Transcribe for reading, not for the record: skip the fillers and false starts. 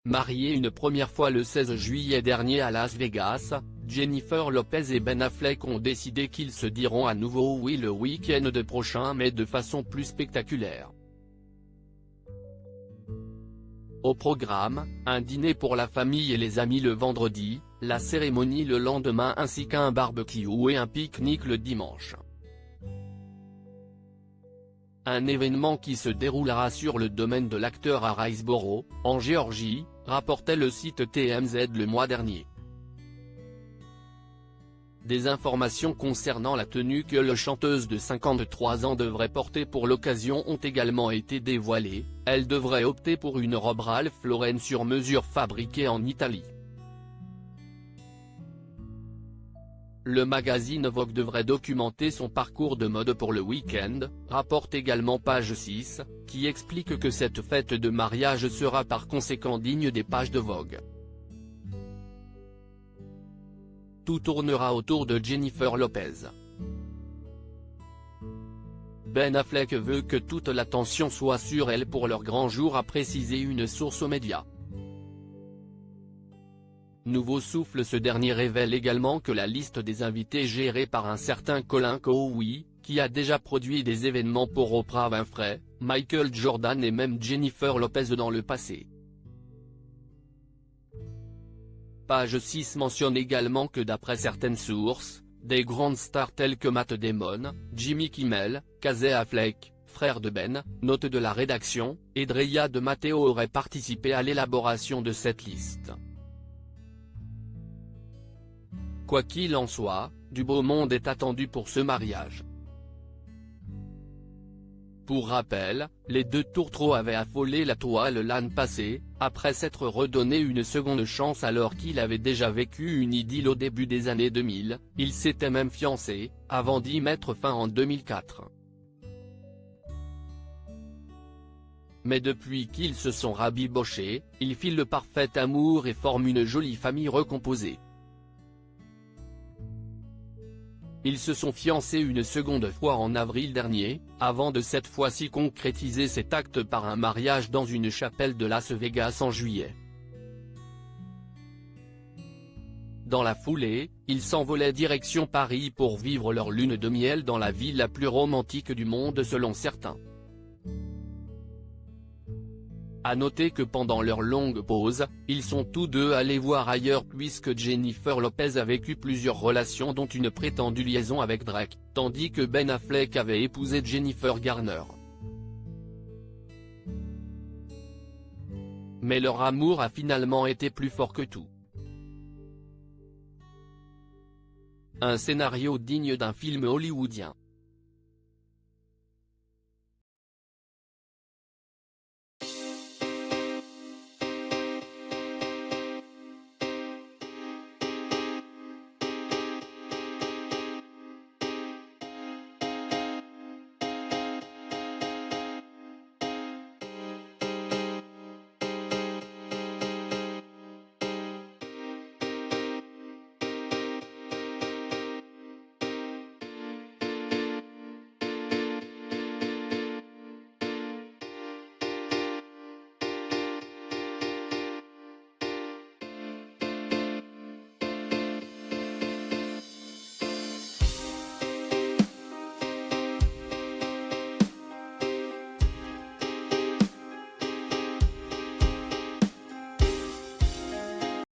Mariée une première fois le 16 juillet dernier à Las Vegas, Jennifer Lopez et Ben Affleck ont décidé qu'ils se diront à nouveau oui le week-end prochain mais de façon plus spectaculaire. Au programme, un dîner pour la famille et les amis le vendredi, la cérémonie le lendemain ainsi qu'un barbecue et un pique-nique le dimanche. Un événement qui se déroulera sur le domaine de l'acteur à Riceboro, en Géorgie, rapportait le site TMZ le mois dernier. Des informations concernant la tenue que la chanteuse de 53 ans devrait porter pour l'occasion ont également été dévoilées. Elle devrait opter pour une robe Ralph Lauren sur mesure fabriquée en Italie. Le magazine Vogue devrait documenter son parcours de mode pour le week-end, rapporte également Page 6, qui explique que cette fête de mariage sera par conséquent digne des pages de Vogue. Tout tournera autour de Jennifer Lopez. Ben Affleck veut que toute l'attention soit sur elle pour leur grand jour, a précisé une source aux médias. Nouveau souffle, ce dernier révèle également que la liste des invités gérée par un certain Colin Cowie, qui a déjà produit des événements pour Oprah Winfrey, Michael Jordan et même Jennifer Lopez dans le passé. Page 6 mentionne également que d'après certaines sources, des grandes stars telles que Matt Damon, Jimmy Kimmel, Casey Affleck, frère de Ben, note de la rédaction, et Dreya de Matteo auraient participé à l'élaboration de cette liste. Quoi qu'il en soit, du beau monde est attendu pour ce mariage. Pour rappel, les deux tourtereaux avaient affolé la toile l'an passé, après s'être redonné une seconde chance alors qu'il avait déjà vécu une idylle au début des années 2000, ils s'étaient même fiancés, avant d'y mettre fin en 2004. Mais depuis qu'ils se sont rabibochés, ils filent le parfait amour et forment une jolie famille recomposée. Ils se sont fiancés une seconde fois en avril dernier, avant de cette fois-ci concrétiser cet acte par un mariage dans une chapelle de Las Vegas en juillet. Dans la foulée, ils s'envolaient direction Paris pour vivre leur lune de miel dans la ville la plus romantique du monde selon certains. À noter que pendant leur longue pause, ils sont tous deux allés voir ailleurs puisque Jennifer Lopez a vécu plusieurs relations dont une prétendue liaison avec Drake, tandis que Ben Affleck avait épousé Jennifer Garner. Mais leur amour a finalement été plus fort que tout. Un scénario digne d'un film hollywoodien.